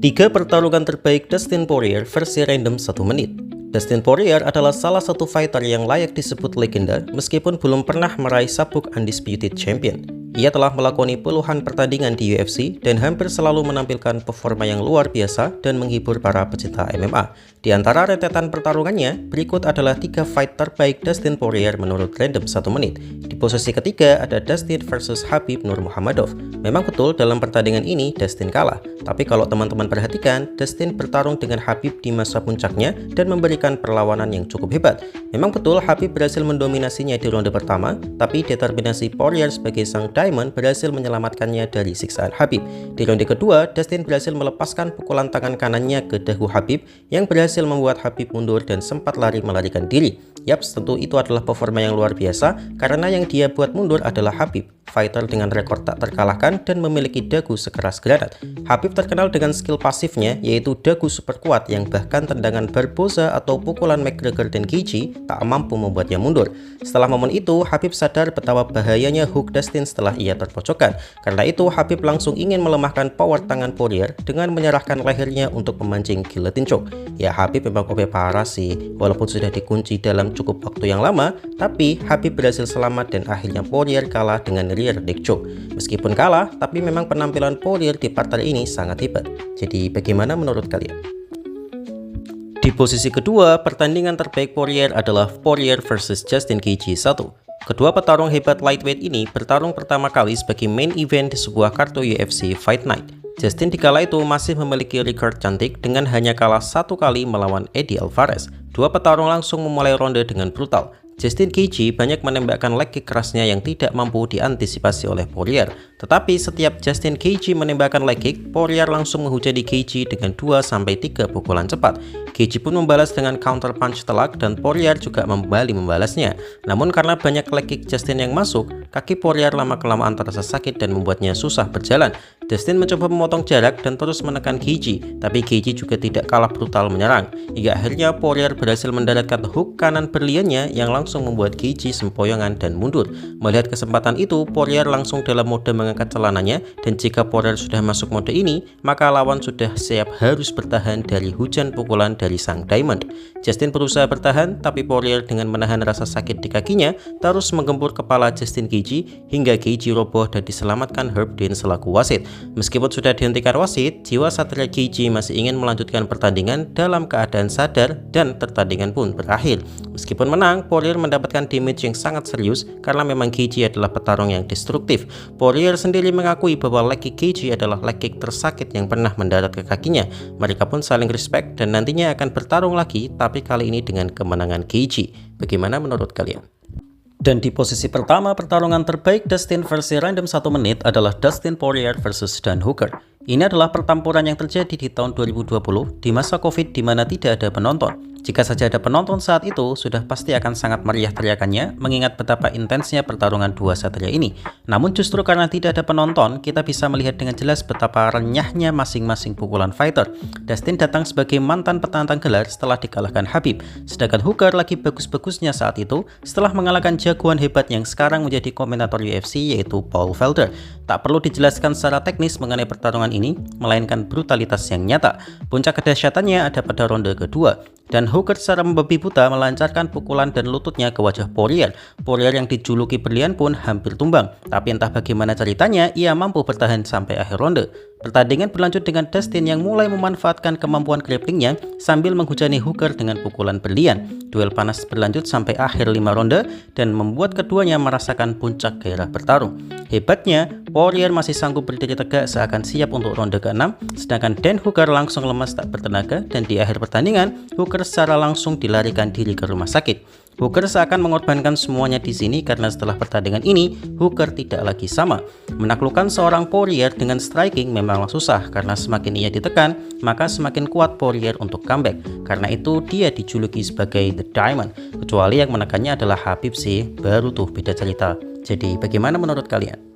Tiga pertarungan terbaik Dustin Poirier versi random 1 menit. Dustin Poirier adalah salah satu fighter yang layak disebut legenda meskipun belum pernah meraih sabuk Undisputed Champion. Ia telah melakoni puluhan pertandingan di UFC dan hampir selalu menampilkan performa yang luar biasa dan menghibur para pecinta MMA. Di antara rentetan pertarungannya, berikut adalah 3 fight terbaik Dustin Poirier menurut random 1 menit. Di posisi ketiga ada Dustin versus Khabib Nurmagomedov. Memang betul dalam pertandingan ini Dustin kalah, tapi kalau teman-teman perhatikan, Dustin bertarung dengan Khabib di masa puncaknya dan memberikan perlawanan yang cukup hebat. Memang betul Khabib berhasil mendominasinya di ronde pertama, tapi determinasi Poirier sebagai sang Diamond berhasil menyelamatkannya dari siksaan Khabib. Di ronde kedua, Dustin berhasil melepaskan pukulan tangan kanannya ke dagu Khabib yang berhasil membuat Khabib mundur dan sempat melarikan diri. Yaps, tentu itu adalah performa yang luar biasa karena yang dia buat mundur adalah Khabib, fighter dengan rekor tak terkalahkan dan memiliki dagu sekeras granat. Khabib terkenal dengan skill pasifnya yaitu dagu super kuat yang bahkan tendangan Barboza atau pukulan McGregor dan Gaethje tak mampu membuatnya mundur. Setelah momen itu, Khabib sadar betapa bahayanya hook Dustin setelah ia terpojokkan. Karena itu, Khabib langsung ingin melemahkan power tangan Poirier dengan menyerahkan lehernya untuk memancing guillotine choke. Ya, Khabib memang OP parah sih, walaupun sudah dikunci dalam cukup waktu yang lama, tapi Khabib berhasil selamat dan akhirnya Poirier kalah dengan rear neck choke. Meskipun kalah, tapi memang penampilan Poirier di partai ini sangat hebat. Jadi bagaimana menurut kalian? Di posisi kedua, pertandingan terbaik Poirier adalah Poirier versus Justin Gaethje 1. Kedua petarung hebat lightweight ini bertarung pertama kali sebagai main event di sebuah kartu UFC Fight Night. Justin di kala itu masih memiliki record cantik dengan hanya kalah 1 kali melawan Eddie Alvarez. Dua petarung langsung memulai ronde dengan brutal. Justin Gaethje banyak menembakkan leg kick kerasnya yang tidak mampu diantisipasi oleh Poirier. Tetapi setiap Justin Gaethje menembakkan leg kick, Poirier langsung menghujani Gaethje dengan 2-3 pukulan cepat. Gaethje pun membalas dengan counter punch telak dan Poirier juga kembali membalasnya. Namun karena banyak leg kick Justin yang masuk, kaki Poirier lama-kelamaan terasa sakit dan membuatnya susah berjalan. Justin mencoba memotong jarak dan terus menekan Gaethje, tapi Gaethje juga tidak kalah brutal menyerang. Hingga akhirnya Poirier berhasil mendaratkan hook kanan berliannya yang langsung membuat Gaethje sempoyongan dan mundur. Melihat kesempatan itu, Poirier langsung dalam mode mengangkat celananya, dan jika Poirier sudah masuk mode ini, maka lawan sudah siap harus bertahan dari hujan pukulan dari sang Diamond. Justin berusaha bertahan, tapi Poirier dengan menahan rasa sakit di kakinya terus menggempur kepala Justin Gaethje hingga Gaethje roboh dan diselamatkan Herb Dean selaku wasit. Meskipun sudah dihentikan wasit, jiwa satria Gaethje masih ingin melanjutkan pertandingan dalam keadaan sadar dan pertandingan pun berakhir. Meskipun menang, Poirier mendapatkan damage yang sangat serius karena memang Gaethje adalah petarung yang destruktif. Poirier sendiri mengakui bahwa leg kick Gaethje adalah leg kick tersakit yang pernah mendarat ke kakinya. Mereka pun saling respect dan nantinya akan bertarung lagi, tapi kali ini dengan kemenangan Gaethje. Bagaimana menurut kalian? Dan di posisi pertama pertarungan terbaik Dustin versi random 1 menit adalah Dustin Poirier versus Dan Hooker. Ini adalah pertempuran yang terjadi di tahun 2020 di masa Covid di mana tidak ada penonton. Jika saja ada penonton saat itu, sudah pasti akan sangat meriah teriakannya mengingat betapa intensnya pertarungan dua satria ini. Namun justru karena tidak ada penonton, kita bisa melihat dengan jelas betapa renyahnya masing-masing pukulan fighter. Dustin datang sebagai mantan petantang gelar setelah dikalahkan Khabib, sedangkan Hooker lagi bagus-bagusnya saat itu setelah mengalahkan jagoan hebat yang sekarang menjadi komentator UFC yaitu Paul Felder. Tak perlu dijelaskan secara teknis mengenai pertarungan ini, melainkan brutalitas yang nyata. Puncak kedahsyatannya ada pada ronde kedua. Dan Hooker secara membabi buta melancarkan pukulan dan lututnya ke wajah Poirier. Poirier yang dijuluki berlian pun hampir tumbang. Tapi entah bagaimana ceritanya, ia mampu bertahan sampai akhir ronde. Pertandingan berlanjut dengan Dustin yang mulai memanfaatkan kemampuan grapplingnya sambil menghujani Hooker dengan pukulan berlian. Duel panas berlanjut sampai akhir 5 ronde dan membuat keduanya merasakan puncak gairah bertarung. Hebatnya, Poirier masih sanggup berdiri tegak seakan siap untuk ronde ke-6, sedangkan Dan Hooker langsung lemas tak bertenaga dan di akhir pertandingan, Hooker secara langsung dilarikan diri ke rumah sakit. Hooker seakan mengorbankan semuanya di sini karena setelah pertandingan ini, Hooker tidak lagi sama. Menaklukkan seorang Poirier dengan striking memanglah susah karena semakin ia ditekan, maka semakin kuat Poirier untuk comeback. Karena itu dia dijuluki sebagai The Diamond. Kecuali yang menekannya adalah Khabib sih, baru tuh beda cerita. Jadi bagaimana menurut kalian?